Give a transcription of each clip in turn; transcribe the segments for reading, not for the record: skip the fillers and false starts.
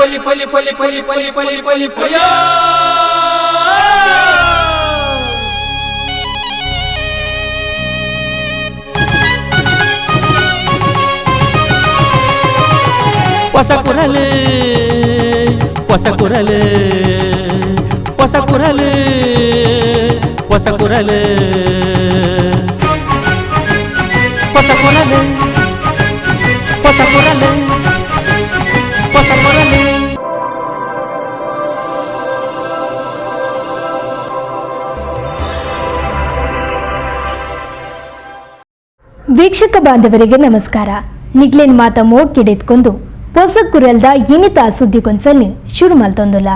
ಪಲಿ ಪಲಿ ಪಲಿ ಪಲಿ ಪಲಿ ಪಲಿ ಪಲಿ ಪಯ ಹೊಸ ಕುರಲು ಹೊಸ ಕುರಲು ಹೊಸ ಕುರಲು ಹೊಸ ಕುರಲು ಹೊಸ ಕುರಲು ಹೊಸ ಕುರಲು ಹೊಸ ಕುರಲು. ವೀಕ್ಷಕ ಬಾಂಧವರಿಗೆ ನಮಸ್ಕಾರ. ನಿಗ್ಲೇನ್ ಮಾತ ಮೋಕಿಡೆತ್ಕೊಂಡು ಹೊಸ ಕುರಲ್ದ ಇನ್ನಿತ ಸುದ್ದಿಗೊಂದ್ಸಲಿ ಶುರು ಮಲ್ತೊಂದುಲ.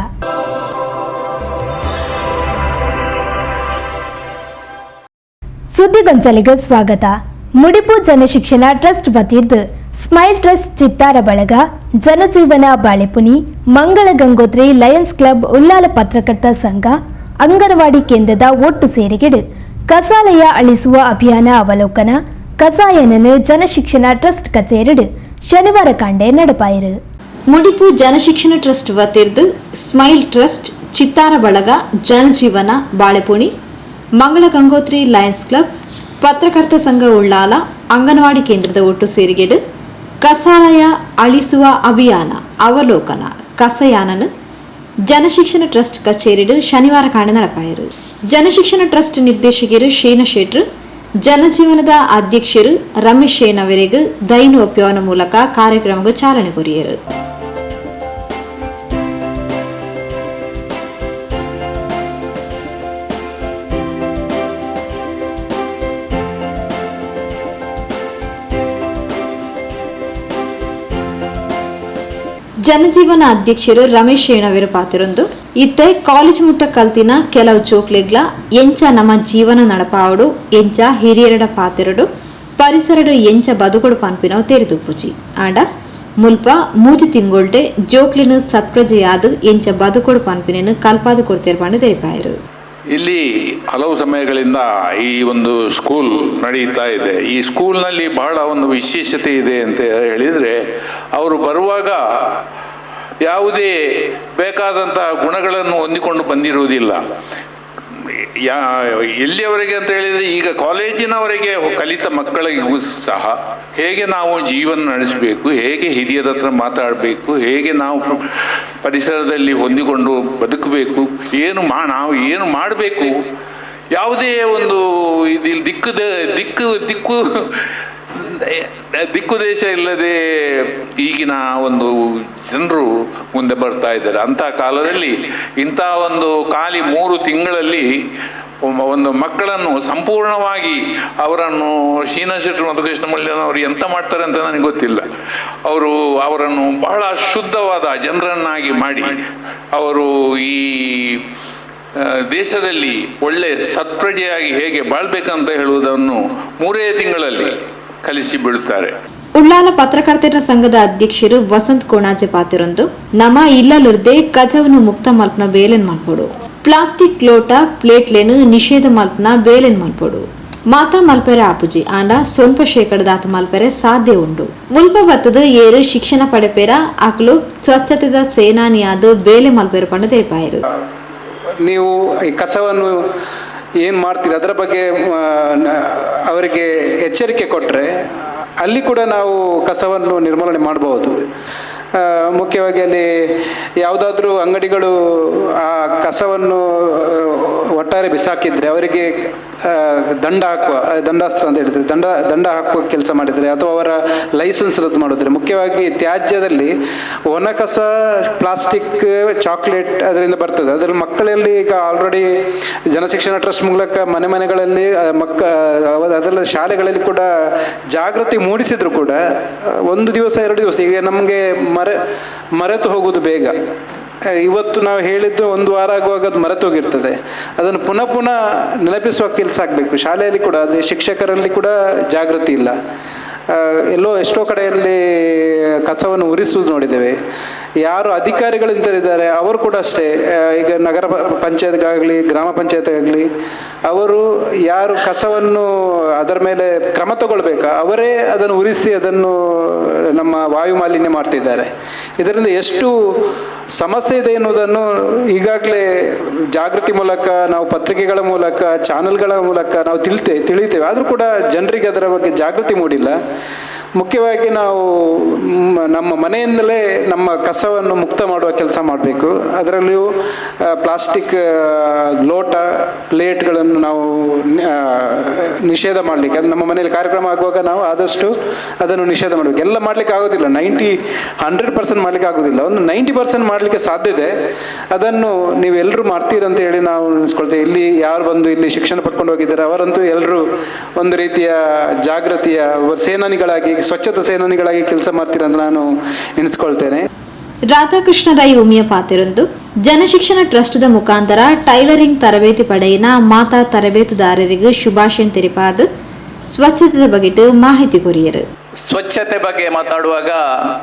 ಸುದ್ದಿಗೊಂದ್ಸಲಿಗೆ ಸ್ವಾಗತ. ಮುಡಿಪು ಜನಶಿಕ್ಷಣ ಟ್ರಸ್ಟ್ ವತಿರ್ದು ಸ್ಮೈಲ್ ಟ್ರಸ್ಟ್ ಚಿತ್ತಾರ ಬಳಗ ಜನಜೀವನ ಬಾಳೆಪುನಿ ಮಂಗಳ ಗಂಗೋತ್ರಿ ಲಯನ್ಸ್ ಕ್ಲಬ್ ಉಲ್ಲಾಲ ಪತ್ರಕರ್ತ ಸಂಘ ಅಂಗನವಾಡಿ ಕೇಂದ್ರದ ಒಟ್ಟು ಸೇರಿಗೆಡು ಕಸಾಲಯ ಅಳಿಸುವ ಅಭಿಯಾನ ಅವಲೋಕನ ಕಸಾಯನನು ಜನಶಿಕ್ಷಣ ಟ್ರಸ್ಟ್ ಕಚೇರಿಡು ಶನಿವಾರ ಕಾಂಡೆ ನಡಪಾಯಿರು. ಮುಡಿಪು ಜನಶಿಕ್ಷಣ ಟ್ರಸ್ಟ್ ವತಿರ್ದು ಸ್ಮೈಲ್ ಟ್ರಸ್ಟ್ ಚಿತ್ತಾರ ಬಳಗ ಜನಜೀವನ ಬಾಳೆಪುಣಿ ಮಂಗಳ ಗಂಗೋತ್ರಿ ಲಯನ್ಸ್ ಕ್ಲಬ್ ಪತ್ರಕರ್ತ ಸಂಘ ಉಳ್ಳಾಲ ಅಂಗನವಾಡಿ ಕೇಂದ್ರದ ಒಟ್ಟು ಸೇರಿಗೆಡು ಕಸಾಲಯ ಅಳಿಸುವ ಅಭಿಯಾನ ಅವಲೋಕನ ಕಸಯಾನನು ಜನಶಿಕ್ಷಣ ಟ್ರಸ್ಟ್ ಕಚೇರಿಡು ಶನಿವಾರ ಕಾಂಡೆ ನಡಪಾಯಿರು. ಜನಶಿಕ್ಷಣ ಟ್ರಸ್ಟ್ ನಿರ್ದೇಶಕರು ಶೇನ ಶೆಟ್ರು, ಜನಜೀವನದ ಅಧ್ಯಕ್ಷರು ರಮೇಶ್ ಶೇನವರೆಗೂ ದೈನು ಒಪ್ಪಿಯವನ ಮೂಲಕ ಕಾರ್ಯಕ್ರಮಕ್ಕೆ ಚಾಲನೆ ಕೊರಿಯರು. ಜನಜೀವನ ಅಧ್ಯಕ್ಷರು ರಮೇಶ್ ಶೇಣವೇರು ಪಾತಿರೊಂದು ಇತ್ತೆ ಕಾಲೇಜ್ ಮುಟ್ಟ ಕಲ್ತಿನ ಕೆಲವು ಚೋಕ್ಲೆಗ್ಲ ಎಂಚ ನಮ್ಮ ಜೀವನ ನಡಪಾವಡು ಎಂಚ ಹಿರಿಯರಡ ಪಾತಿರಡು ಪರಿಸರಡು ಎಂಚ ಬದುಕೊಡು ಪನ್ಪಿನವು ತೆರೆದುಪ್ಪುಜಿ ಆಂಡ ಮುಲ್ಪ ಮೂಜಿ ತಿಂಗೊಳ್ಟೆ ಜೋಕ್ಲಿನ ಸತ್ಪ್ರಜೆಯಾದ ಎಂಚ ಬದುಕೊಡು ಪನ್ಪಿನೇನು ಕಲ್ಪಾದು ಕೊಡ್ತಿರ್ಪಾಂಡು ತೆರಿಪಾಯರು. ಇಲ್ಲಿ ಹಲವು ಸಮಯಗಳಿಂದ ಈ ಒಂದು ಸ್ಕೂಲ್ ನಡೀತಾ ಇದೆ. ಈ ಸ್ಕೂಲ್ನಲ್ಲಿ ಬಹಳ ಒಂದು ವಿಶೇಷತೆ ಇದೆ ಅಂತ ಹೇಳಿದರೆ, ಅವರು ಬರುವಾಗ ಯಾವುದೇ ಬೇಕಾದಂಥ ಗುಣಗಳನ್ನು ಹೊಂದಿಕೊಂಡು ಬಂದಿರುವುದಿಲ್ಲ. ಎಲ್ಲಿಯವರೆಗೆ ಅಂತ ಹೇಳಿದರೆ, ಈಗ ಕಾಲೇಜಿನವರೆಗೆ ಕಲಿತ ಮಕ್ಕಳಿಗೂ ಸಹ ಹೇಗೆ ನಾವು ಜೀವನ ನಡೆಸಬೇಕು, ಹೇಗೆ ಹಿರಿಯರ ಹತ್ರ ಮಾತಾಡಬೇಕು, ಹೇಗೆ ನಾವು ಪರಿಸರದಲ್ಲಿ ಹೊಂದಿಕೊಂಡು ಬದುಕಬೇಕು, ನಾವು ಏನು ಮಾಡಬೇಕು, ಯಾವುದೇ ಒಂದು ಇದು ದಿಕ್ಕು ದೇಶ ಇಲ್ಲದೆ ಈಗಿನ ಒಂದು ಜನರು ಮುಂದೆ ಬರ್ತಾ ಇದ್ದಾರೆ. ಅಂಥ ಕಾಲದಲ್ಲಿ ಇಂಥ ಒಂದು ಖಾಲಿ 3 ತಿಂಗಳಲ್ಲಿ ಒಂದು ಮಕ್ಕಳನ್ನು ಸಂಪೂರ್ಣವಾಗಿ ಅವರನ್ನು ಶೀನಾ ಶೆಟ್ರು ಮತ್ತು ಕೃಷ್ಣಮೂಲ್ಯನವರು ಎಂತ ಮಾಡ್ತಾರೆ ಅಂತ ನನಗೆ ಗೊತ್ತಿಲ್ಲ. ಅವರನ್ನು ಬಹಳ ಶುದ್ಧವಾದ ಜನರನ್ನಾಗಿ ಮಾಡಿ ಅವರು ಈ ದೇಶದಲ್ಲಿ ಒಳ್ಳೆ ಸತ್ಪ್ರಜೆಯಾಗಿ ಹೇಗೆ ಬಾಳ್ಬೇಕಂತ ಹೇಳುವುದನ್ನು 3 ತಿಂಗಳಲ್ಲಿ ಕಲಿಸಿ ಬಿಡುತ್ತಾರೆ. ಉಳ್ಳಾಲ ಪತ್ರಕರ್ತರ ಸಂಘದ ಅಧ್ಯಕ್ಷರು ವಸಂತ್ ಕೋಣಾಜೆ ಪಾತಿರೊಂದು ನಮ ಇಲ್ಲಲುರ್ದೆ ಕಜವನ್ನು ಮುಕ್ತ ಮಲ್ಪನ ಬೇಲೆನ್ ಮಲ್ಪೊಡು ಪ್ಲಾಸ್ಟಿಕ್ ಲೋಟ ಪ್ಲೇಟ್ಲೇನು ನಿಷೇಧ ಮಲ್ಪನ ಬೇಲೆನ್ ಮಲ್ಪೊಡು ಮಾತಾ ಮಲ್ಪೆರೆ ಆಪುಜಿ ಆಂಡ ಸ್ವಲ್ಪ ಶೇಕಡದಾತ ಮಲ್ಪೆರೆ ಸಾಧ್ಯ ಉಂಡು. ಮುಲ್ಪ ಬತ್ತದ ಏರು ಶಿಕ್ಷಣ ಪಡೆಪೇರ ಆಕಲು ಸ್ವಚ್ಛತೆದ ಸೇನಾನಿಯಾದ ಬೇಲೆ ಮಲ್ಪೆರೆ ಪಂಡ ತೆರಿಪಾಯರು. ನೀವು ಈ ಕಸವನ್ನು ಏನು ಮಾಡ್ತೀರಿ ಅದರ ಬಗ್ಗೆ ಅವರಿಗೆ ಎಚ್ಚರಿಕೆ ಕೊಟ್ಟರೆ ಅಲ್ಲಿ ಕೂಡ ನಾವು ಕಸವನ್ನು ನಿರ್ಮೂಲನೆ ಮಾಡಬಹುದು. ಮುಖ್ಯವಾಗಿ ಅಲ್ಲಿ ಯಾವುದಾದ್ರೂ ಅಂಗಡಿಗಳು ಆ ಕಸವನ್ನು ಒಟ್ಟಾರೆ ಬಿಸಾಕಿದ್ರೆ ಅವರಿಗೆ ದಂಡಾಸ್ತ್ರ ಅಂತ ಹೇಳಿದ್ರೆ ದಂಡ ಹಾಕುವ ಕೆಲಸ ಮಾಡಿದರೆ ಅಥವಾ ಅವರ ಲೈಸೆನ್ಸ್ ರದ್ದು ಮಾಡಿದ್ರೆ, ಮುಖ್ಯವಾಗಿ ತ್ಯಾಜ್ಯದಲ್ಲಿ ಒಣ ಕಸ, ಪ್ಲಾಸ್ಟಿಕ್, ಚಾಕ್ಲೇಟ್ ಅದರಿಂದ ಬರ್ತದೆ. ಅದರಲ್ಲಿ ಮಕ್ಕಳಲ್ಲಿ ಈಗ ಆಲ್ರೆಡಿ ಜನಶಿಕ್ಷಣ ಟ್ರಸ್ಟ್ ಮೂಲಕ ಮನೆಗಳಲ್ಲಿ ಅದೆಲ್ಲ ಶಾಲೆಗಳಲ್ಲಿ ಕೂಡ ಜಾಗೃತಿ ಮೂಡಿಸಿದ್ರು ಕೂಡ 1 ದಿವಸ 2 ದಿವಸ ಈಗ ನಮಗೆ ಮರೆತು ಹೋಗುವುದು ಬೇಗ. ಇವತ್ತು ನಾವು ಹೇಳಿದ್ದು 1 ವಾರ ಆಗುವಾಗ ಅದು ಮರೆತು ಹೋಗಿರ್ತದೆ. ಅದನ್ನು ಪುನಃ ನೆನಪಿಸುವ ಕೆಲಸ ಆಗಬೇಕು. ಶಾಲೆಯಲ್ಲಿ ಕೂಡ ಅದೇ, ಶಿಕ್ಷಕರಲ್ಲಿ ಕೂಡ ಜಾಗೃತಿ ಇಲ್ಲ. ಎಷ್ಟೋ ಕಡೆಯಲ್ಲಿ ಕಸವನ್ನು ಉರಿಸುವುದು ನೋಡಿದ್ದೇವೆ. ಯಾರು ಅಧಿಕಾರಿಗಳಿದ್ದಾರೆ ಅವರು ಕೂಡ ಅಷ್ಟೇ, ಈಗ ನಗರ ಪಂಚಾಯತ್ಗಾಗಲಿ ಗ್ರಾಮ ಪಂಚಾಯತ್ ಆಗಲಿ ಅವರು ಯಾರು ಕಸವನ್ನು ಅದರ ಮೇಲೆ ಕ್ರಮ ತಗೊಳ್ಬೇಕಾ ಅವರೇ ಅದನ್ನು ಉರಿಸಿ ಅದನ್ನು ನಮ್ಮ ವಾಯು ಮಾಲಿನ್ಯ ಮಾಡ್ತಿದ್ದಾರೆ. ಇದರಿಂದ ಎಷ್ಟು ಸಮಸ್ಯೆ ಇದೆ ಎನ್ನುವುದನ್ನು ಈಗಾಗಲೇ ಜಾಗೃತಿ ಮೂಲಕ, ನಾವು ಪತ್ರಿಕೆಗಳ ಮೂಲಕ, ಚಾನೆಲ್ಗಳ ಮೂಲಕ ನಾವು ತಿಳಿತೇವೆ. ಆದರೂ ಕೂಡ ಜನರಿಗೆ ಅದರ ಬಗ್ಗೆ ಜಾಗೃತಿ ಮೂಡಿಲ್ಲ. ಮುಖ್ಯವಾಗಿ ನಾವು ನಮ್ಮ ಮನೆಯಿಂದಲೇ ನಮ್ಮ ಕಸವನ್ನು ಮುಕ್ತ ಮಾಡುವ ಕೆಲಸ ಮಾಡಬೇಕು. ಅದರಲ್ಲಿಯೂ ಪ್ಲಾಸ್ಟಿಕ್ ಲೋಟ ಪ್ಲೇಟ್ಗಳನ್ನು ನಾವು ನಿಷೇಧ ಮಾಡಲಿಕ್ಕೆ, ಅದು ನಮ್ಮ ಮನೆಯಲ್ಲಿ ಕಾರ್ಯಕ್ರಮ ಆಗುವಾಗ ನಾವು ಆದಷ್ಟು ಅದನ್ನು ನಿಷೇಧ ಮಾಡಬೇಕು. ಎಲ್ಲ ಮಾಡಲಿಕ್ಕೆ ಆಗೋದಿಲ್ಲ, 100% ಮಾಡಲಿಕ್ಕೆ ಆಗೋದಿಲ್ಲ, ಒಂದು 90% ಮಾಡಲಿಕ್ಕೆ ಸಾಧ್ಯ ಇದೆ. ಅದನ್ನು ನೀವೆಲ್ಲರೂ ಮಾಡ್ತೀರಂತ ಹೇಳಿ ನಾವು ನೆನೆಸ್ಕೊಳ್ತೇವೆ. ಇಲ್ಲಿ ಯಾರು ಬಂದು ಇಲ್ಲಿ ಶಿಕ್ಷಣ ಪಡ್ಕೊಂಡು ಹೋಗಿದ್ದಾರೆ ಅವರಂತೂ ಎಲ್ಲರೂ ಒಂದು ರೀತಿಯ ಜಾಗೃತಿಯ ಸೇನಾನಿಗಳಾಗಿ, ಸ್ವಚ್ಛತಾ ಸೇನಾನಿಗಳಾಗಿ ಕೆಲಸ ಮಾಡ್ತೀರಂತ ನಾನು ಎಣಿಸ್ಕೊಳ್ತೇನೆ. ರಾಧಾಕೃಷ್ಣ ರೈ ಉಮಿಯ ಪಾತೆರೊಂದು ಜನಶಿಕ್ಷಣ ಟ್ರಸ್ಟ್ದ ಮುಖಾಂತರ ಟೈಲರಿಂಗ್ ತರಬೇತಿ ಪಡೆಯಿನ ಮಾತಾ ತರಬೇತುದಾರರಿಗೆ ಶುಭಾಶಯ ತೆರಿಪಾದ ಸ್ವಚ್ಛತೆ ಬಗ್ಗೆ ಮಾಹಿತಿ ಕೊರಿಯರು. ಸ್ವಚ್ಛತೆ ಬಗ್ಗೆ ಮಾತಾಡುವಾಗ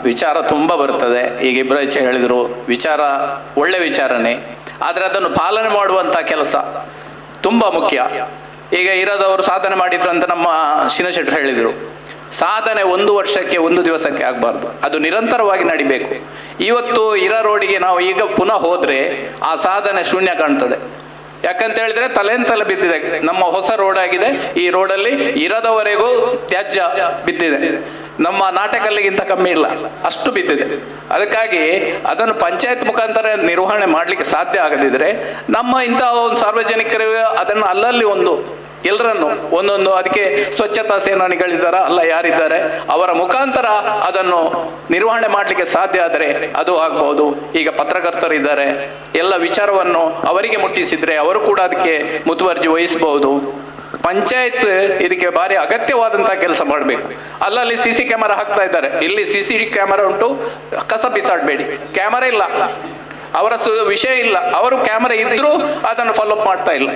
ವಿಚಾರ ತುಂಬ ಬರ್ತದೆ. ಈಗ ಇಬ್ರಾಚೆ ಹೇಳಿದ್ರು, ವಿಚಾರ ಒಳ್ಳೆ ವಿಚಾರನೇ, ಆದರೆ ಅದನ್ನು ಪಾಲನೆ ಮಾಡುವಂಥ ಕೆಲಸ ತುಂಬ ಮುಖ್ಯ. ಈಗ ಇರೋದವರು ಸಾಧನೆ ಮಾಡಿದ್ರು ಅಂತ ನಮ್ಮ ಶಿನಶೆಟ್ಟರು ಹೇಳಿದರು. ಸಾಧನೆ 1 ವರ್ಷಕ್ಕೆ 1 ದಿವಸಕ್ಕೆ ಆಗಬಾರ್ದು, ಅದು ನಿರಂತರವಾಗಿ ನಡಿಬೇಕು. ಇವತ್ತು ಇರೋ ರೋಡಿಗೆ ನಾವು ಈಗ ಪುನಃ ಹೋದರೆ ಆ ಸಾಧನೆ ಶೂನ್ಯ ಕಾಣ್ತದೆ. ಯಾಕಂತ ಹೇಳಿದ್ರೆ ತಲೆ ಬಿದ್ದಿದೆ. ನಮ್ಮ ಹೊಸ ರೋಡ್ ಆಗಿದೆ, ಈ ರೋಡಲ್ಲಿ ಇರದವರೆಗೂ ತ್ಯಾಜ್ಯ ಬಿದ್ದಿದೆ. ನಮ್ಮ ನಾಟಕಲ್ಲಿಗಿಂತ ಕಮ್ಮಿ ಇಲ್ಲ, ಅಷ್ಟು ಬಿದ್ದಿದೆ. ಅದಕ್ಕಾಗಿ ಅದನ್ನು ಪಂಚಾಯತ್ ಮುಖಾಂತರ ನಿರ್ವಹಣೆ ಮಾಡಲಿಕ್ಕೆ ಸಾಧ್ಯ ಆಗದಿದ್ರೆ ನಮ್ಮ ಇಂತಹ ಒಂದು ಸಾರ್ವಜನಿಕರಿಗೆ ಅದನ್ನು ಅಲ್ಲಲ್ಲಿ ಎಲ್ಲರನ್ನು ಒಂದೊಂದು ಅದಕ್ಕೆ ಸ್ವಚ್ಛತಾ ಸೇನಾನಿಗಳಿದ್ದಾರೆ ಅಲ್ಲ ಯಾರಿದ್ದಾರೆ ಅವರ ಮುಖಾಂತರ ಅದನ್ನು ನಿರ್ವಹಣೆ ಮಾಡಲಿಕ್ಕೆ ಸಾಧ್ಯ ಆದರೆ ಅದು ಆಗಬಹುದು. ಈಗ ಪತ್ರಕರ್ತರಿದ್ದಾರೆ, ಎಲ್ಲ ವಿಚಾರವನ್ನು ಅವರಿಗೆ ಮುಟ್ಟಿಸಿದ್ರೆ ಅವರು ಕೂಡ ಅದಕ್ಕೆ ಮುತುವರ್ಜಿ ವಹಿಸಬಹುದು. ಪಂಚಾಯತ್ ಇದಕ್ಕೆ ಭಾರಿ ಅಗತ್ಯವಾದಂತಹ ಕೆಲಸ ಮಾಡಬೇಕು. ಅಲ್ಲಲ್ಲಿ CC ಕ್ಯಾಮರಾ ಹಾಕ್ತಾ ಇದ್ದಾರೆ, ಇಲ್ಲಿ CC ಕ್ಯಾಮರಾ ಉಂಟು, ಕಸ ಬಿಸಾಡಬೇಡಿ. ಕ್ಯಾಮರಾ ಇಲ್ಲ, ಅವರ ವಿಷಯ ಇಲ್ಲ, ಅವರು ಕ್ಯಾಮರಾ ಇದ್ರೂ ಅದನ್ನು ಫಾಲೋಅಪ್ ಮಾಡ್ತಾ ಇಲ್ಲ.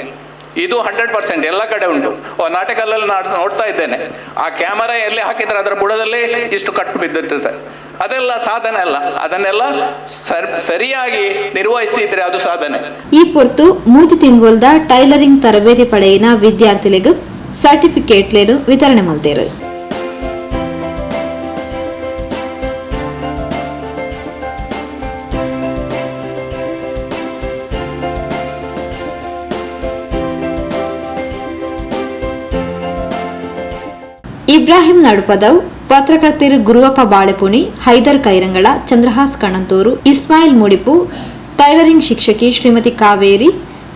ಇದು 100% ಎಲ್ಲ ಕಡೆ ಉಂಟು. ನಾಟಕದಲ್ಲಿ ನೋಡ್ತಾ ಇದ್ದೇನೆ, ಆ ಕ್ಯಾಮರಾ ಎಲ್ಲಿ ಹಾಕಿದ್ರೆ ಅದರ ಬುಡದಲ್ಲಿ ಇಷ್ಟು ಕಟ್ಟು ಬಿದ್ದಿರ್ತದೆ. ಅದೆಲ್ಲ ಸಾಧನೆ ಅಲ್ಲ, ಅದನ್ನೆಲ್ಲ ಸರಿಯಾಗಿ ನಿರ್ವಹಿಸಿದ್ರೆ ಅದು ಸಾಧನೆ. ಈ ಪೊರ್ತು 3 ತಿಂಗಳದ ಟೈಲರಿಂಗ್ ತರಬೇತಿ ಪಡೆಯಿನ ವಿದ್ಯಾರ್ಥಿಗಳಿಗೆ ಸರ್ಟಿಫಿಕೇಟ್ಲೇನು ವಿತರಣೆ ಮಾಡ್ತಾರೆ. ಇಬ್ರಾಹಿಂ ನಡುಪದವ್, ಪತ್ರಕರ್ತರು ಗುರುವಪ್ಪ ಬಾಳೆಪುಣಿ, ಹೈದರ್ ಕೈರಂಗಳ, ಚಂದ್ರಹಾಸ್ ಕಣಂತೂರು, ಇಸ್ಮಾಯಿಲ್ ಮುಡಿಪು, ಟೈಲರಿಂಗ್ ಶಿಕ್ಷಕಿ ಶ್ರೀಮತಿ ಕಾವೇರಿ,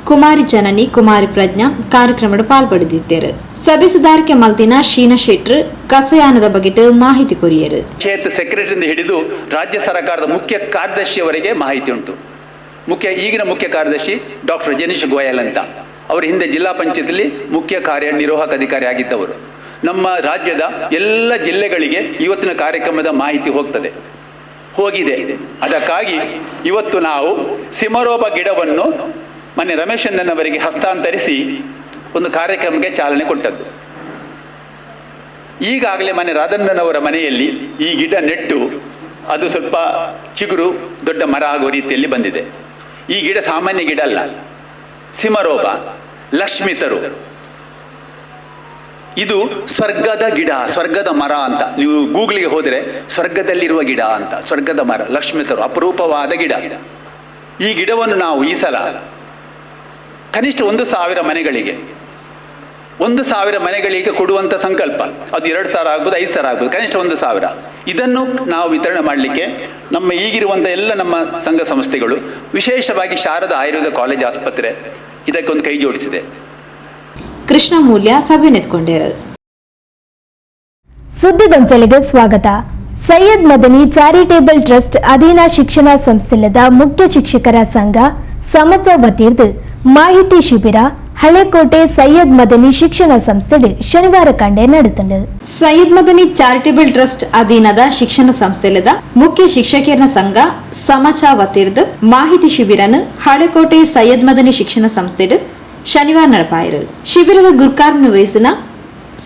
ಕುಮಾರಿ ಜನನಿ, ಕುಮಾರಿ ಪ್ರಜ್ಞಾ ಕಾರ್ಯಕ್ರಮದ ಪಾಲ್ಪಡೆದಿದ್ದಾರೆ. ಸಭೆ ಸುಧಾರಿಕೆ ಮಲ್ತಿನ ಶೀನಾ ಶೆಟ್ರ್ ಕಸಯಾನದ ಬಗ್ಗೆ ಮಾಹಿತಿ ಕೊರಿಯರು. ಪಂಚಾಯತ್ ಸೆಕ್ರೆಟರಿಯಿಂದ ಹಿಡಿದು ರಾಜ್ಯ ಸರ್ಕಾರದ ಮುಖ್ಯ ಕಾರ್ಯದರ್ಶಿಯವರೆಗೆ ಮಾಹಿತಿ ಉಂಟು. ಈಗಿನ ಮುಖ್ಯ ಕಾರ್ಯದರ್ಶಿ ಡಾಕ್ಟರ್ ಜನೀಶ್ ಗೋಯಲ್ ಅಂತ, ಅವರು ಹಿಂದೆ ಜಿಲ್ಲಾ ಪಂಚಾಯತ್ನಲ್ಲಿ ಮುಖ್ಯ ಕಾರ್ಯನಿರ್ವಾಹಕ ಅಧಿಕಾರಿ ಆಗಿದ್ದವರು. ನಮ್ಮ ರಾಜ್ಯದ ಎಲ್ಲ ಜಿಲ್ಲೆಗಳಿಗೆ ಇವತ್ತಿನ ಕಾರ್ಯಕ್ರಮದ ಮಾಹಿತಿ ಹೋಗಿದೆ. ಅದಕ್ಕಾಗಿ ಇವತ್ತು ನಾವು ಸಿಮರೋಪ ಗಿಡವನ್ನು ಮೊನ್ನೆ ರಮೇಶಣ್ಣನವರಿಗೆ ಹಸ್ತಾಂತರಿಸಿ ಒಂದು ಕಾರ್ಯಕ್ರಮಕ್ಕೆ ಚಾಲನೆ ಕೊಟ್ಟದ್ದು. ಈಗಾಗಲೇ ಮೊನ್ನೆ ರಾಧಣ್ಣನವರ ಮನೆಯಲ್ಲಿ ಈ ಗಿಡ ನೆಟ್ಟು ಅದು ಸ್ವಲ್ಪ ಚಿಗುರು ದೊಡ್ಡ ಮರ ಆಗುವ ರೀತಿಯಲ್ಲಿ ಬಂದಿದೆ. ಈ ಗಿಡ ಸಾಮಾನ್ಯ ಗಿಡ ಅಲ್ಲ, ಸಿಮರೋಪ ಲಕ್ಷ್ಮಿತರು. ಇದು ಸ್ವರ್ಗದ ಗಿಡ, ಸ್ವರ್ಗದ ಮರ ಅಂತ ನೀವು ಗೂಗಲ್ಗೆ ಹೋದರೆ ಸ್ವರ್ಗದಲ್ಲಿರುವ ಗಿಡ ಅಂತ, ಸ್ವರ್ಗದ ಮರ ಲಕ್ಷ್ಮಿತರು, ಅಪರೂಪವಾದ ಗಿಡ. ಈ ಗಿಡವನ್ನು ನಾವು ಈ ಸಲ ಕನಿಷ್ಠ 1,000 ಮನೆಗಳಿಗೆ 1,000 ಮನೆಗಳಿಗೆ ಕೊಡುವಂಥ ಸಂಕಲ್ಪ. ಅದು 2,000 ಆಗ್ಬೋದು, 5,000 ಆಗ್ಬೋದು, ಕನಿಷ್ಠ 1,000. ಇದನ್ನು ನಾವು ವಿತರಣೆ ಮಾಡಲಿಕ್ಕೆ ನಮ್ಮ ಈಗಿರುವಂಥ ಎಲ್ಲ ನಮ್ಮ ಸಂಘ ಸಂಸ್ಥೆಗಳು, ವಿಶೇಷವಾಗಿ ಶಾರದಾ ಆಯುರ್ವೇದ ಕಾಲೇಜ್ ಆಸ್ಪತ್ರೆ ಇದಕ್ಕೊಂದು ಕೈ ಜೋಡಿಸಿದೆ. ಕೃಷ್ಣ ಮೂಲ್ಯ ಸಭೆ ನೆತ್ಕೊಂಡರು. ಸುದ್ದಿಗೊಂಚಲಿಗೆ ಸ್ವಾಗತ. ಸೈಯದ್ ಮದನಿ ಚಾರಿಟೇಬಲ್ ಟ್ರಸ್ಟ್ ಅಧೀನ ಶಿಕ್ಷಣ ಸಂಸ್ಥೆಲದ ಮುಖ್ಯ ಶಿಕ್ಷಕರ ಸಂಘ ಸಮಸ ವತಿರ್ದು ಮಾಹಿತಿ ಶಿಬಿರ ಹಳೆಕೋಟೆ ಸೈಯದ್ ಮದನಿ ಶಿಕ್ಷಣ ಸಂಸ್ಥೆ ಶನಿವಾರ ಕಂಡೆ ನಡೆತಂಡು. ಸೈಯದ್ ಮದನಿ ಚಾರಿಟೇಬಲ್ ಟ್ರಸ್ಟ್ ಅಧೀನದ ಶಿಕ್ಷಣ ಸಂಸ್ಥೆಲದ ಮುಖ್ಯ ಶಿಕ್ಷಕರ ಸಂಘ ಸಮಚ ವತಿರ್ದು ಮಾಹಿತಿ ಶಿಬಿರನು ಹಳೆಕೋಟೆ ಸೈಯದ್ ಮದನಿ ಶಿಕ್ಷಣ ಸಂಸ್ಥೆ ಶನಿವಾರ ನಡೆಪಾಯಿರು. ಶಿಬಿರದ ಗುರ್ಕಾರ್ನ ವಯಸ್ಸಿನ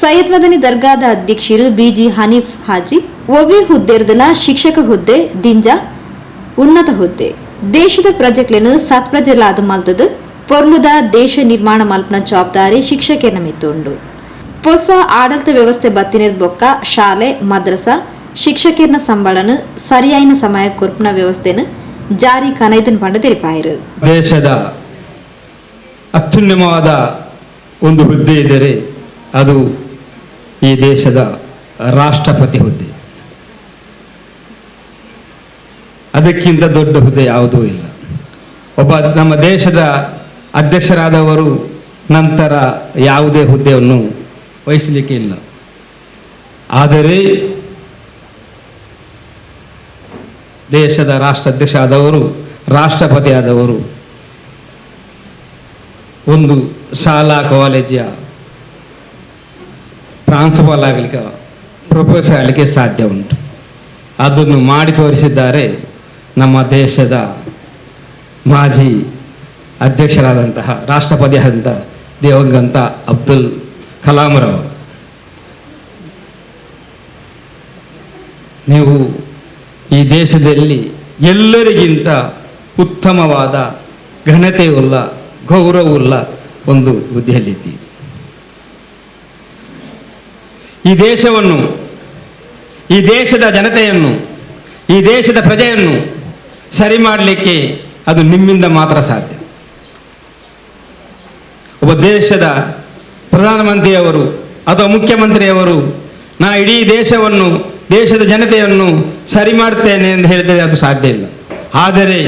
ಸೈಯದ್ ಮದನಿ ದರ್ಗಾದ ಅಧ್ಯಕ್ಷರು BG ಹನೀಫ್ ಹಾಜಿ, ಒವಿ ಹುದ್ದೆರ್ದಲ ಶಿಕ್ಷಕ ಹುದ್ದೆ ದಿಂಜ ಉನ್ನತ ಹುದ್ದೆ ದೇಶದ ಪ್ರಜೆಗಳನ್ನು ಸತ್ಪ್ರಜೆಲಾದ ಮಲ್ತದ ಪೊರ್ಲುದ ದೇಶ ನಿರ್ಮಾಣ ಮಲ್ಪನ ಜವಾಬ್ದಾರಿ ಶಿಕ್ಷಕನ ಮಿತ್ತುಂಡು. ಹೊಸ ಆಡಳಿತ ವ್ಯವಸ್ಥೆ ಬತ್ತಿನದ ಬೊಕ್ಕ ಶಾಲೆ ಮದ್ರಸ ಶಿಕ್ಷಕರ ಸಂಬಳನ ಸರಿಯಾಯಿನ ಸಮಯ ಕೊರ್ಪನ ವ್ಯವಸ್ಥೆನ ಜಾರಿ ಕನೈದನ್ ಪಂಡ ತೆರಿಪಾಯಿರು. ದೇಶದ ಅತ್ಯುನ್ನತವಾದ ಒಂದು ಹುದ್ದೆ ಇದ್ದರೆ ಅದು ಈ ದೇಶದ ರಾಷ್ಟ್ರಪತಿ ಹುದ್ದೆ. ಅದಕ್ಕಿಂತ ದೊಡ್ಡ ಹುದ್ದೆ ಯಾವುದೂ ಇಲ್ಲ. ಒಬ್ಬ ನಮ್ಮ ದೇಶದ ಅಧ್ಯಕ್ಷರಾದವರು ನಂತರ ಯಾವುದೇ ಹುದ್ದೆಯನ್ನು ವಹಿಸಲಿಕ್ಕೆ ಇಲ್ಲ. ಆದರೆ ದೇಶದ ರಾಷ್ಟ್ರಾಧ್ಯಕ್ಷ ಆದವರು, ರಾಷ್ಟ್ರಪತಿ ಆದವರು ಒಂದು ಶಾಲಾ ಕಾಲೇಜಿನ ಪ್ರಾಂಶುಪಾಲ ಆಗಲಿಕ್ಕೆ, ಪ್ರೊಫೆಸರ್ ಆಗಲಿಕ್ಕೆ ಸಾಧ್ಯ ಉಂಟು. ಅದನ್ನು ಮಾಡಿ ತೋರಿಸಿದ್ದಾರೆ ನಮ್ಮ ದೇಶದ ಮಾಜಿ ಅಧ್ಯಕ್ಷರಾದಂತಹ ರಾಷ್ಟ್ರಪತಿ ಆದಂಥ ದಿವಂಗತ ಅಬ್ದುಲ್ ಕಲಾಂರವರು. ನೀವು ಈ ದೇಶದಲ್ಲಿ ಎಲ್ಲರಿಗಿಂತ ಉತ್ತಮವಾದ ಘನತೆಯುಳ್ಳ, ಗೌರವವುಳ್ಳ ಒಂದು ಹುದ್ದೆಯಲ್ಲಿದ್ದೀರಿ. ಈ ದೇಶವನ್ನು, ಈ ದೇಶದ ಜನತೆಯನ್ನು, ಈ ದೇಶದ ಪ್ರಜೆಯನ್ನು ಸರಿ ಮಾಡಲಿಕ್ಕೆ ಅದು ನಿಮ್ಮಿಂದ ಮಾತ್ರ ಸಾಧ್ಯ. ಒಬ್ಬ ದೇಶದ ಪ್ರಧಾನಮಂತ್ರಿಯವರು ಅಥವಾ ಮುಖ್ಯಮಂತ್ರಿಯವರು ನಾ ಇಡೀ ದೇಶವನ್ನು, ದೇಶದ ಜನತೆಯನ್ನು ಸರಿ ಮಾಡ್ತೇನೆ ಎಂದು ಹೇಳಿದರೆ ಅದು ಸಾಧ್ಯ ಇಲ್ಲ. ಆದರೆ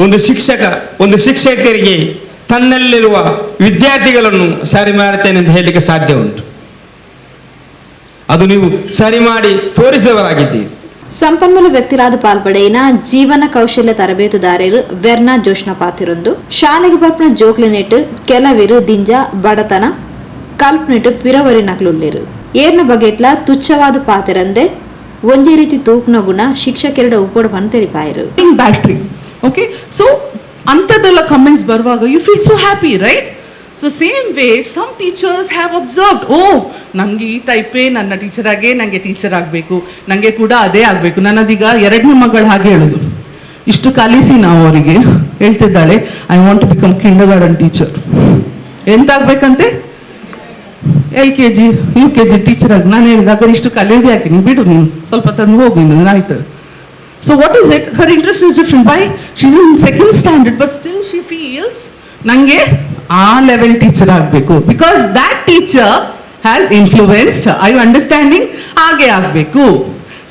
ಒಂದು ಶಿಕ್ಷಕ, ಒಂದು ಶಿಕ್ಷಕರಿಗೆ ತನ್ನಲ್ಲಿರುವ ವಿದ್ಯಾರ್ಥಿಗಳನ್ನು ಸರಿ ಮಾಡ್ತೇನೆ ಎಂದು ಹೇಳಲಿಕ್ಕೆ ಸಾಧ್ಯ ಉಂಟು. ಅದು ನೀವು ಸರಿ ಮಾಡಿ ತೋರಿಸಿದವರಾಗಿದ್ದೀರಿ. ಸಂಪನ್ಮೂಲ ವ್ಯಕ್ತಿರಾದ ಪಾಲ್ಪಡೆಯಿನ ಜೀವನ ಕೌಶಲ್ಯ ತರಬೇತುದಾರರು ವೆರ್ನಾ ಜೋಶ್ನ ಪಾತಿರೊಂದು ಶಾಲೆಗೆ ಬರ್ಪನ ಜೋಕ್ಲಿನೆಟ್ ಕೆಲವಿರು ದಿಂಜ ಬಡತನ ಕಲ್ಪನೆಟ್ ಪಿರವರಿ ನಕ್ಲುಳ್ಳಿರು ಏರ್ನ ಬಗೆಟ್ಲ ತುಚ್ಛವಾದ ಪಾತಿರಂದೆ ಒಂದೇ ರೀತಿ ತೂಪನ ಗುಣ ಶಿಕ್ಷಕರ ಉಪೋಡವನ್ನು ತೆರಿಪಾಯರು. Battery okay. ಸೊ ಅಂಥದ್ದೆಲ್ಲ ಕಮೆಂಟ್ಸ್ ಬರುವಾಗ you feel so happy, right? So same way some teachers have observed, ಓ ನನಗೆ ಈ ಟೈಪೇ ನನ್ನ ಟೀಚರಾಗೆ ನನಗೆ ಟೀಚರ್ ಆಗಬೇಕು, ನನಗೆ ಕೂಡ ಅದೇ ಆಗಬೇಕು. ನನ್ನದೀಗ ಎರಡನೇ ಮಗಳು ಹಾಗೆ ಹೇಳೋದು, ಇಷ್ಟು ಕಲಿಸಿ ನಾವು ಅವರಿಗೆ ಹೇಳ್ತಿದ್ದಾಳೆ, I want to become kindergarten teacher. ಎಂತಾಗಬೇಕಂತೆ? LKG UKG ಟೀಚರ್ ಆಗಿ. ನಾನು ಹೇಳಿದಾಗ ಇಷ್ಟು ಕಲಿಯೋದೇ ಯಾಕೆ, ನೀವು ಬಿಡು, ನೀನು ಸ್ವಲ್ಪ ತಂದು ಹೋಗು, ಇನ್ನು ಆಯ್ತು. So what is it? Her interest is different. Why? She is in second standard but still she feels ನನಗೆ ಆ ಲೆವೆಲ್ ಟೀಚರ್ ಆಗಬೇಕು. Because that teacher has influenced. I you understanding? ಹಾಗೆ ಆಗಬೇಕು.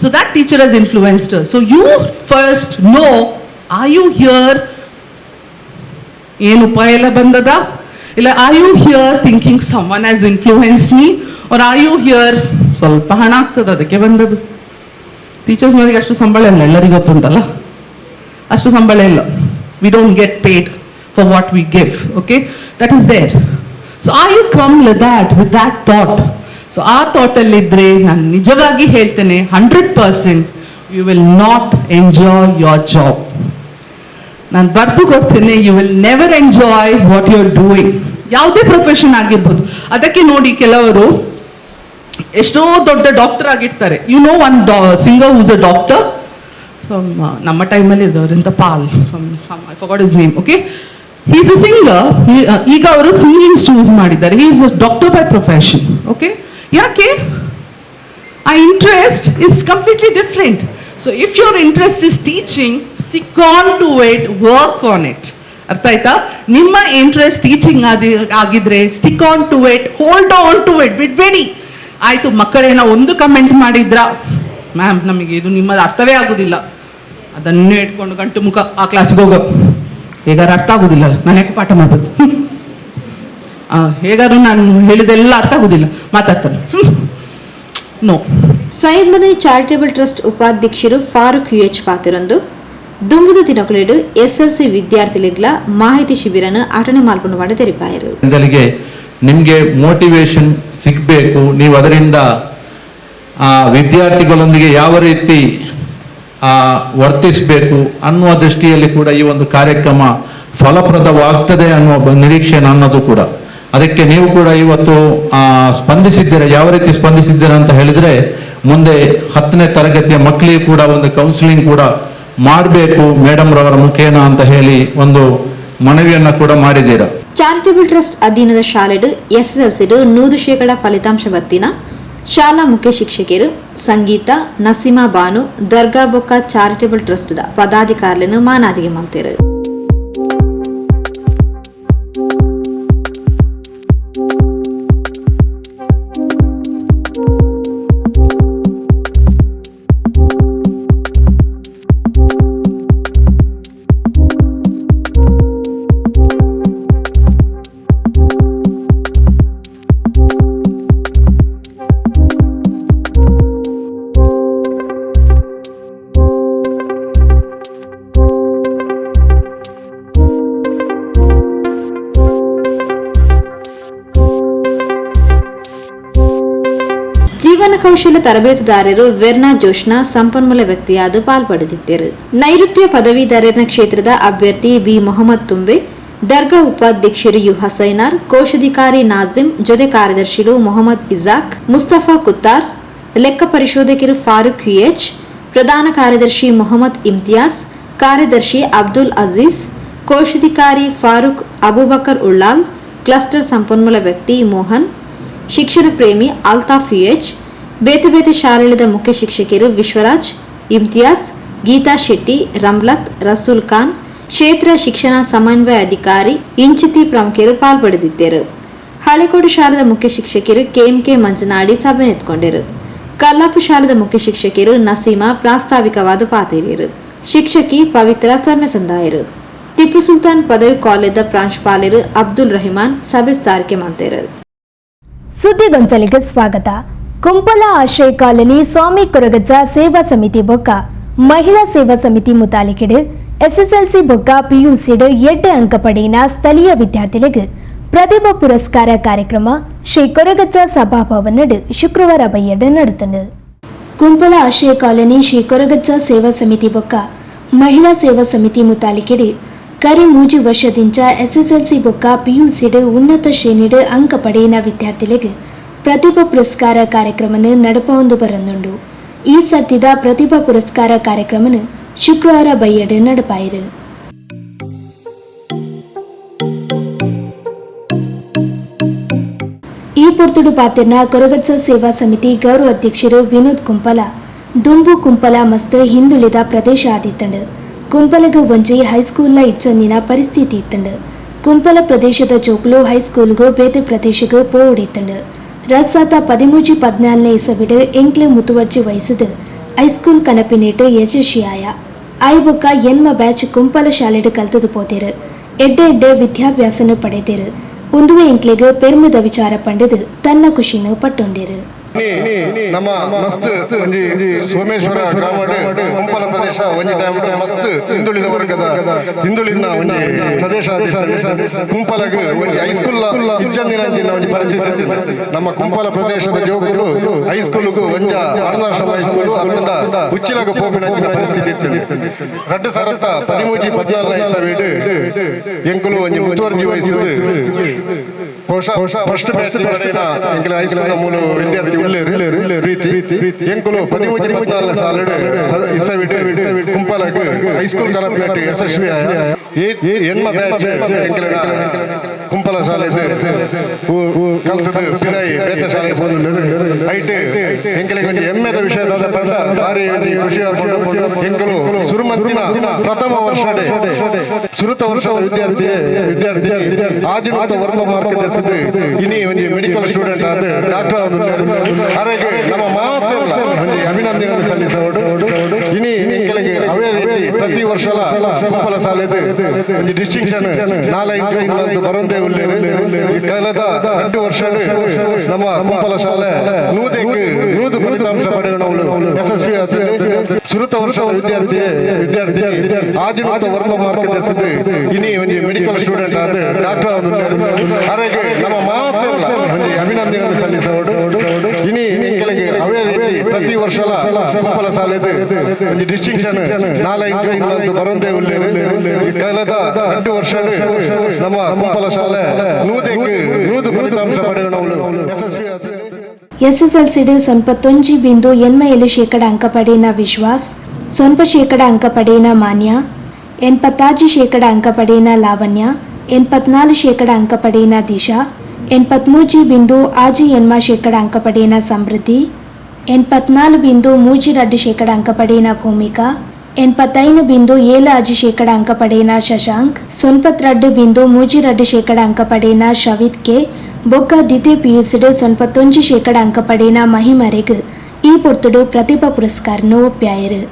So that teacher has influenced. So you first know, are you here ಏನು ಉಪಾಯ ಎಲ್ಲ ಬಂದದ? ಇಲ್ಲ are you here thinking someone has influenced me, are are you here ಸ್ವಲ್ಪ ಹಣ ಆಗ್ತದೆ ಅದಕ್ಕೆ ಬಂದದ್ದು? ಟೀಚರ್ಸ್ನವರಿಗೆ ಅಷ್ಟು ಸಂಬಳ ಇಲ್ಲ, ಎಲ್ಲರಿಗೂ ಗೊತ್ತುಂಟಲ್ಲ, ಅಷ್ಟು ಸಂಬಳ ಇಲ್ಲ. We don't get paid for what we give, okay? That is there. So are you come with that thought? So our thought allidre ನಾನು ನಿಜವಾಗಿ ಹೇಳ್ತೇನೆ 100% you will not enjoy your job. ನಾನು ಬರ್ದು ಕೊಡ್ತೇನೆ, you will never enjoy what you are doing. ಯಾವುದೇ profession ಆಗಿರ್ಬೋದು. ಅದಕ್ಕೆ ನೋಡಿ ಕೆಲವರು ಎಷ್ಟೋ ದೊಡ್ಡ ಡಾಕ್ಟರ್ ಆಗಿರ್ತಾರೆ. You know one singer who's a doctor. So ನಮ್ಮ ಟೈಮಲ್ಲಿ ಇದ್ದವರಿಂದ ಪಾಲ್, I forgot his name, okay? he is a singer. ಈಗ ಅವರು ಸಿಂಗಿಂಗ್ ಚೂಸ್ ಮಾಡಿದ್ದಾರೆ. he is a doctor by profession, okay? ಯಾಕೆ? ಆ interest is completely different. so if your interest is teaching, stick on to it, work on it. ಅರ್ಥ ಆಯ್ತಾ? ನಿಮ್ಮ interest teaching ಆಗಿದ್ರೆ stick on to it, hold on to it, ಬಿಡ್ಬೇಡಿ. ಆಯ್ತು, ಮಕ್ಕಳೇನೋ ಒಂದು ಕಮೆಂಟ್ ಮಾಡಿದ್ರ, ಮ್ಯಾಮ್ ನಮಗೆ ಇದು ನಿಮ್ಮದು ಅರ್ಥವೇ ಆಗುದಿಲ್ಲ, ಅದನ್ನೇ ಇಟ್ಕೊಂಡು ಗಂಟು ಮುಖ ಆ ಕ್ಲಾಸ್ಗೆ ಹೋಗೋ. ಹೇಗಾರು ಅರ್ಥ ಆಗುದಿಲ್ಲ, ನಾನು ಯಾಕೆ ಪಾಠ ಮಾಡೋದು? ಹೇಗಾರು ನಾನು ಹೇಳಿದೆಲ್ಲ ಅರ್ಥ ಆಗುದಿಲ್ಲ, ಮಾತಾಡ್ತಾನೆ. No. Syed Madani charitable trust ಉಪಾಧ್ಯಕ್ಷರು ಫಾರೂಕ್ UH ಪಾತಿರೊಂದು ದುಂಬುದ ದಿನಕಳೆಡು SLC ವಿದ್ಯಾರ್ಥಿಗಳ ಮಾಹಿತಿ ಶಿಬಿರನ ಅಟನೆ ಮಾಲ್ಪೊಂಡು ಮಾಡಿ ತೆರಿಪಾಯರು. ನಿಮಗೆ ಮೋಟಿವೇಶನ್ ಸಿಗಬೇಕು, ನೀವು ಅದರಿಂದ ವಿದ್ಯಾರ್ಥಿಗಳೊಂದಿಗೆ ಯಾವ ರೀತಿ ವರ್ತಿಸಬೇಕು ಅನ್ನುವ ದೃಷ್ಟಿಯಲ್ಲಿ ಕೂಡ ಈ ಒಂದು ಕಾರ್ಯಕ್ರಮ ಫಲಪ್ರದವಾಗ್ತದೆ ಅನ್ನುವ ನಿರೀಕ್ಷೆ ನನ್ನದು ಕೂಡ. ಅದಕ್ಕೆ ನೀವು ಕೂಡ ಇವತ್ತು ಸ್ಪಂದಿಸಿದ್ದೀರಾ. ಯಾವ ರೀತಿ ಸ್ಪಂದಿಸಿದ್ದೀರಾ ಅಂತ ಹೇಳಿದ್ರೆ, ಮುಂದೆ 10ನೇ ತರಗತಿಯ ಮಕ್ಕಳಿಗೆ ಕೂಡ ಒಂದು ಕೌನ್ಸಿಲಿಂಗ್ ಕೂಡ ಮಾಡಬೇಕು ಮೇಡಮ್ ರವರ ಮುಖೇನ ಅಂತ ಹೇಳಿ ಒಂದು ಮನವಿಯನ್ನು ಕೂಡ ಮಾಡಿದ್ದೀರಾ. ಚಾರಿಟಬಲ್ ಟ್ರಸ್ಟ್ ಅಧೀನದ ಶಾಲೆಡು ಎಸ್ಎಸ್ಎಲ್ಸಿಡು 100% ಫಲಿತಾಂಶ ಬತ್ತಿನ ಶಾಲಾ ಮುಖ್ಯ ಶಿಕ್ಷಕಿಯರು ಸಂಗೀತ ನಸೀಮಾ ಬಾನು ದರ್ಗಾ ಬೊಕ್ಕ ಚಾರಿಟಬಲ್ ಟ್ರಸ್ಟ್ ಪದಾಧಿಕಾರಿಗಳನ್ನು ಮಾನಾದಿಗೆ ಮಾಡ್ತಾರೆ. ಜೀವನ ಕೌಶಲ್ಯ ತರಬೇತುದಾರರು ವೆರ್ನಾ ಜೋಶ್ನ ಸಂಪನ್ಮೂಲ ವ್ಯಕ್ತಿಯಾದ ಪಾಲ್ಪಡೆದಿದ್ದರು. ನೈಋತ್ಯ ಪದವೀಧರನ ಕ್ಷೇತ್ರದ ಅಭ್ಯರ್ಥಿ ಬಿ ಮೊಹಮ್ಮದ್ ತುಂಬೆ, ದರ್ಗಾ ಉಪಾಧ್ಯಕ್ಷರು ಯು ಹಸೈನಾರ್, ಕೋಶಾಧಿಕಾರಿ ನಾಜಿಮ್, ಜೊತೆ ಕಾರ್ಯದರ್ಶಿಗಳು ಮೊಹಮ್ಮದ್ ಇಜಾಕ್, ಮುಸ್ತಫಾ ಕುತ್ತಾರ್, ಲೆಕ್ಕ ಪರಿಶೋಧಕರು ಫಾರೂಕ್ ಯುಎಚ್, ಪ್ರಧಾನ ಕಾರ್ಯದರ್ಶಿ ಮೊಹಮ್ಮದ್ ಇಮ್ತಿಯಾಜ್, ಕಾರ್ಯದರ್ಶಿ ಅಬ್ದುಲ್ ಅಜೀಜ್, ಕೋಶಾಧಿಕಾರಿ ಫಾರೂಕ್ ಅಬೂಬಕರ್ ಉಳ್ಳಾಲ್, ಕ್ಲಸ್ಟರ್ ಸಂಪನ್ಮೂಲ ವ್ಯಕ್ತಿ ಮೋಹನ್, ಶಿಕ್ಷಣ ಪ್ರೇಮಿ ಅಲ್ತಾಫ್ ಯುಎಚ್, ಬೇತೆ ಶಾಲೆಗಳ ಮುಖ್ಯ ಶಿಕ್ಷಕರು ವಿಶ್ವರಾಜ್, ಇಮ್ತಿಯಾಜ್, ಗೀತಾ ಶೆಟ್ಟಿ, ರಮ್ಲತ್, ರಸೂಲ್ ಖಾನ್, ಕ್ಷೇತ್ರ ಶಿಕ್ಷಣ ಸಮನ್ವಯ ಅಧಿಕಾರಿ ಇಂಚಿತಿ ಪ್ರಮುಖರು ಪಾಲ್ಪಡೆದಿದ್ದರು. ಹಳೆಕೋಡು ಶಾಲೆದ ಮುಖ್ಯ ಶಿಕ್ಷಕರು ಕೆಎಂಕೆ ಮಂಜನಾಡಿ ಸಭೆ ನೆತ್ಕೊಂಡರು. ಕಲ್ಲಾಪು ಶಾಲೆದ ಮುಖ್ಯ ಶಿಕ್ಷಕರು ನಸೀಮಾ ಪ್ರಾಸ್ತಾವಿಕವಾದ ಪಾತಿರಿಯರು. ಶಿಕ್ಷಕಿ ಪವಿತ್ರ ಸೊನ್ನೆ ಸಂದಾಯರು. ಟಿಪ್ಪು ಸುಲ್ತಾನ್ ಪದವಿ ಕಾಲೇಜದ ಪ್ರಾಂಶುಪಾಲರು ಅಬ್ದುಲ್ ರಹಿಮಾನ್ ಸಭೆ ಸ್ಥಾರಿಕೆ ಮಾಡ್ತಾರೆ. ಸುದ್ದಿಗೊಂಚಲಿಗೆ ಸ್ವಾಗತ. ಕುಂಪಲ ಆಶ್ರಯ ಕಾಲನಿ ಸ್ವಾಮಿ ಕೊರಗಜ್ಜ ಸೇವಾ ಸಮಿತಿ ಬೊಕ್ಕ ಮಹಿಳಾ ಸೇವಾ ಸಮಿತಿ ಮುತಾಲಿಕೆಡು ಎಸ್ಎಸ್ಎಲ್ಸಿ ಬೊಕ್ಕ ಪಿಯುಸಿಡು 8 ಅಂಕ ಪಡೆಯಿನ ಸ್ಥಳೀಯ ವಿದ್ಯಾರ್ಥಿಗಳಿಗೆ ಪ್ರತಿಭಾ ಪುರಸ್ಕಾರ ಕಾರ್ಯಕ್ರಮ ಶ್ರೀ ಕೊರಗಜ್ಜ ಸಭಾಭವನಡು ಶುಕ್ರವಾರ ಬೈಯಡು ನಡೆದನು. ಕುಂಪಲ ಆಶ್ರಯ ಕಾಲನಿ ಶ್ರೀ ಕೊರಗಜ್ಜ ಸೇವಾ ಸಮಿತಿ ಬೊಕ್ಕ ಮಹಿಳಾ ಸೇವಾ ಸಮಿತಿ ಮುತಾಲಿಕೆಡು ಕರಿ 3 ವರ್ಷದಿಂದ ಎಸ್ಎಸ್ಎಲ್ಸಿ ಬೊಕ್ಕ ಪಿಯುಸಿಡು ಉನ್ನತ ಶ್ರೇಣಿಡು ಅಂಕ ಪಡೆಯಿನ ವಿದ್ಯಾರ್ಥಿಗಳಿಗೆ ಪ್ರತಿಭಾ ಪುರಸ್ಕಾರ ಕಾರ್ಯಕ್ರಮನು ನಡಪೊಂದು ಬರನುಂಡು. ಈ ಸದ್ಯದ ಪ್ರತಿಭಾ ಪುರಸ್ಕಾರ ಕಾರ್ಯಕ್ರಮನು ಶುಕ್ರವಾರ ಬೈಯಡು ನಡಪಾಯಿರು. ಈ ಪೊರ್ತುಡು ಪಾತಿರ್ನ ಕೊರಗಜ್ಜ ಸೇವಾ ಸಮಿತಿ ಗೌರವ ಅಧ್ಯಕ್ಷರು ವಿನೋದ್ ಕುಂಪಲ ದುಂಬು ಕುಂಪಲ ಮಸ್ತ್ ಹಿಂದುಳಿದ ಪ್ರದೇಶ ಆದಿತ್ತಂಡು. ಕುಂಪಲಗ ಒಂಜಿ ಹೈಸ್ಕೂಲ್ನ ಇಚ್ಚಂದಿನ ಪರಿಸ್ಥಿತಿ ಇತ್ತಂಡು. ಕುಂಪಲ ಪ್ರದೇಶದ ಜೋಕ್ಲು ಹೈಸ್ಕೂಲ್ಗೂ ಬೇತೆ ಪ್ರದೇಶಗೂ ಪೋಡಿತ್ತಂಡು. ರಸಾತ 13-14 ಇಸವಿಡು ಎಂಕ್ಲೆ ಮುತುವರ್ಜಿ ವಹಿಸಿದು ಹೈಸ್ಕೂಲ್ ಕನಪಿನೇಟು ಯಶಸ್ವಿಯಾಯ. ಐಬೊಕ್ಕ ಎನ್ಮ ಬ್ಯಾಚ್ ಕುಂಪಲ ಶಾಲೆಡು ಕಲ್ತದು ಪೋತೇರು. ಎಡ್ಡೆ ವಿದ್ಯಾಭ್ಯಾಸನು ಪಡೆದೇರು. ಒಂದುವೆ ಎಂಕ್ಲೆಗೆ ಪೆರ್ಮದ ವಿಚಾರ ಪಂಡದು ತನ್ನ ಖುಷಿನು ಪಟ್ಟೊಂಡೇರು. ನಮ್ಮ ಮಸ್ತ್ ಒಂಜಿ ಸೋಮೇಶ್ವರ ಗ್ರಾಮಡ್ ಕುಂಪಲ ಪ್ರದೇಶ ಒಂಜಿ ಟೈಮ್ ಮಸ್ತ್ ಹಿಂದುಳಿದ ವರ್ಗದ ಹಿಂದುಳಿದ ಒಂಜಿ ಪ್ರದೇಶ ಕುಂಪಲಗ್ ಒಂಜಿ ಹೈಸ್ಕೂಲ್ ಇಜ್ಜಂದಿನ ಒಂಜಿ ಪರಿಸ್ಥಿತಿ. ನಮ್ಮ ಕುಂಪಲ ಪ್ರದೇಶದ ಜೋಕುಲು ಹೈಸ್ಕೂಲ್ಗೂ ಒಂಜ ಅನಾಥಾಶ್ರಮ ಹೈಸ್ಕೂಲ್ ಅಲ್ಲಿಂದ ಉಚ್ಚಿಲಗ ಪೋಪಿನ ಪರಿಸ್ಥಿತಿ ಇತ್ತು. ರಡ್ಡು ಸರತ್ತ 13-14 ಇಸವಿಡು ಎಂಕುಲು ಒಂಜಿ ಮುತುವರ್ಜಿ ವಹಿಸಿದ್ದು ಫಸ್ಟ್ ಬ್ಯಾಚ್ ಎಂಕಲ ಹೈಸ್ಕೂಲ್ ಮೂಲ ವಿದ್ಯಾರ್ಥಿ ರೀತಿ ಎಂಕುಲು 13-14 ಸಾಲಡು ಇಸವಿಡು ಕುಂಪಲಗ್ ಹೈಸ್ಕೂಲ್ ಕನಪಿನಟ್ಟು ಯಶಸ್ವಿ ಎನ್ಮ ಬ್ಯಾಚ್ ಎಂಕಲ ಕುಂಪಲ ಶಾಲೆ ಕಲ್ತದ್ದು ಪಿದಾಯಿ ಬೇತ ಶಾಲೆ ಐಟ್ ಎಂಕಲಿಗೆ ಒಂದು ಹೆಮ್ಮೆದ ವಿಷಯದ ಪಂಡ ಭಾರಿ ಖುಷಿ ಎಂಕಲು ಸುರುಮಂತಿನ ಪ್ರಥಮ ವರ್ಷ ಸುರುತ ವರ್ಷದ ವಿದ್ಯಾರ್ಥಿ ಆಜಿನೋತ ವರ್ಮ ಮಾರ್ಕ್ ಇನಿ ಒಂದು ಮೆಡಿಕಲ್ ಸ್ಟೂಡೆಂಟ್ ಆದ ಡಾಕ್ಟರ್ ಆರೋಗ್ಯ ನಮ್ಮ ಮಾತ್ರ ಅಭಿನಂದನೆ ಸಲ್ಲಿಸೋಡು ಇನಿ ಕೆಳಗೆ ಅವೇ ರೀತಿ ಪ್ರತಿ ವರ್ಷ ಕುಂಪಲ ಶಾಲೆದು ಒಂದು ಡಿಸ್ಟಿಂಕ್ಷನ್ 4 ಬರೋದೇ ಉಳ್ಳೇರು ಕಳೆದ 2 ವರ್ಷ ನಮ್ಮ ಕುಂಪಲ ಶಾಲೆ ನೂದು ಫಲಿತಾಂಶ ಪಡೆಯೋಣವಳು ಯಶಸ್ವಿ ಸುರುತ ವರ್ಷದ ವಿದ್ಯಾರ್ಥಿ ಆಜಿನೋತ ವರ್ಮ ಮಾರ್ಕ್ ಇನಿ ಒಂದು ಮೆಡಿಕಲ್ ಸ್ಟೂಡೆಂಟ್ ಆದ ಡಾಕ್ಟರ್ ಆರೋಗ್ಯ ನಮ್ಮ ಮಾತ್ರ ಅಭಿನಂದನೆ ಸಲ್ಲಿಸೋಡು ಇನಿ ಕೆಳಗೆ ಅವೇ ರೀತಿ ಪ್ರತಿ ವರ್ಷ ಕುಂಪಲ ಶಾಲೆದು ಒಂದು ಡಿಸ್ಟಿಂಕ್ಷನ್ 4 ಬರೋದೇ ಉಳ್ಳೇರು ಕಳೆದ 2 ವರ್ಷ ನಮ್ಮ ಕುಂಪಲ ಶಾಲೆ ನೂದು ಫಲಿತಾಂಶ ಪಡೆಯೋಣವಳು ಯಶಸ್ವಿ ಎಸ್ಎಸ್ಎಲ್ಸಿಡು 99.87% ಅಂಕ ಪಡೆಯಿನ ವಿಶ್ವಾಸ್ 80% ಅಂಕ ಪಡೆಯಿನ ಮಾನ್ಯ, 85% ಅಂಕ ಪಡೆಯಿನ ಲಾವಣ್ಯ, 84% ಅಂಕ ಪಡೆಯಿನ ದಿಶಾ, 83.6% ಅಂಕ ಪಡೆಯಿನ ಸಮೃದ್ಧಿ, 84.32% ಅಂಕ ಪಡೆಯಿನ ಭೂಮಿಕಾ, 85.75% ಅಂಕ ಪಡೆಯಿನ ಶಶಾಂಕ್, 92.32% ಅಂಕ ಪಡೆಯಿನ ಶವಿತ್ ಕೆ, ಬೊಕ್ಕ ದ್ವಿತೀಯ ಪಿಯುಸಿಡ್ 91% ಅಂಕ ಪಡೆಯಿನ ಮಹಿಮರೆಗ್ ಈ ಪೊರ್ತುಡು ಪ್ರತಿಭಾ ಪುರಸ್ಕಾರನು ಒಪ್ಪ್ಯಾಯರು.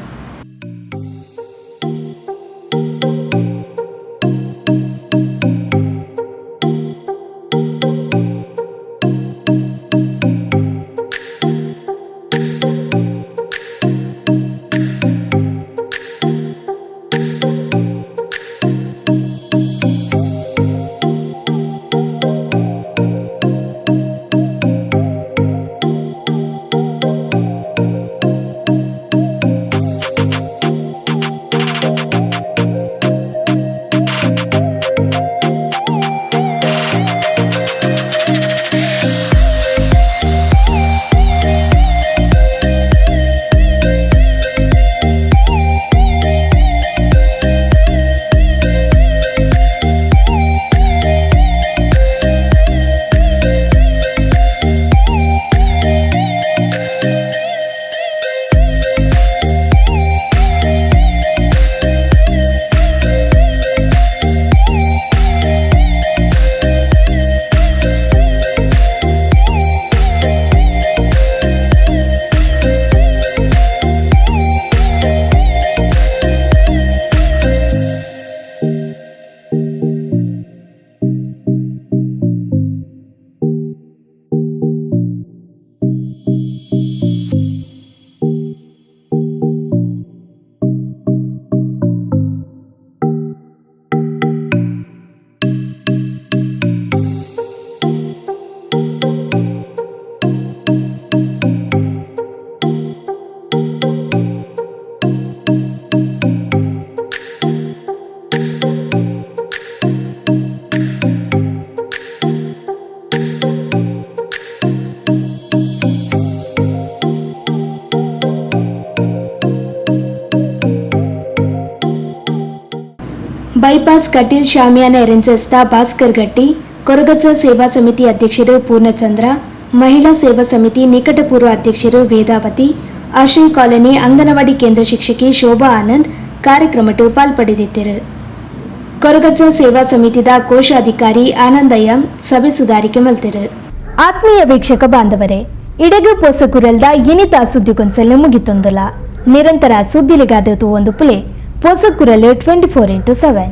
ಬೈಪಾಸ್ ಕಟೀಲ್ ಶಾಮಿಯಾನ ಎರೆಂಚಸ್ತ ಭಾಸ್ಕರ್ ಗಟ್ಟಿ, ಕೊರಗಜ್ಜ ಸೇವಾ ಸಮಿತಿ ಅಧ್ಯಕ್ಷರು ಪೂರ್ಣಚಂದ್ರ, ಮಹಿಳಾ ಸೇವಾ ಸಮಿತಿ ನಿಕಟಪೂರ್ವ ಅಧ್ಯಕ್ಷರು ವೇದಾವತಿ, ಆಶ್ರಯ ಕಾಲೋನಿ ಅಂಗನವಾಡಿ ಕೇಂದ್ರ ಶಿಕ್ಷಕಿ ಶೋಭಾ ಆನಂದ್ ಕಾರ್ಯಕ್ರಮಕ್ಕೆ ಪಾಲ್ಪಡೆದಿದ್ದರು. ಕೊರಗಜ್ಜ ಸೇವಾ ಸಮಿತಿದ ಕೋಶಾಧಿಕಾರಿ ಆನಂದಯ್ಯ ಸಭೆ ಸುಧಾರಿಕೆ ಮಲ್ತಿರು. ಆತ್ಮೀಯ ವೀಕ್ಷಕ ಬಾಂಧವರೇ, ಇಡಗು ಪೋಸಕುರಲ್ದ ಇನಿತ ಸುದ್ದಿಗೊಂಚಲು ಮುಗಿತೊಂದುಲ. ನಿರಂತರ ಸುದ್ದಿಲಿಗಾದತು ಒಂದು ಪುಲೆ ಪೋಸಕುರಲ್ 24/7.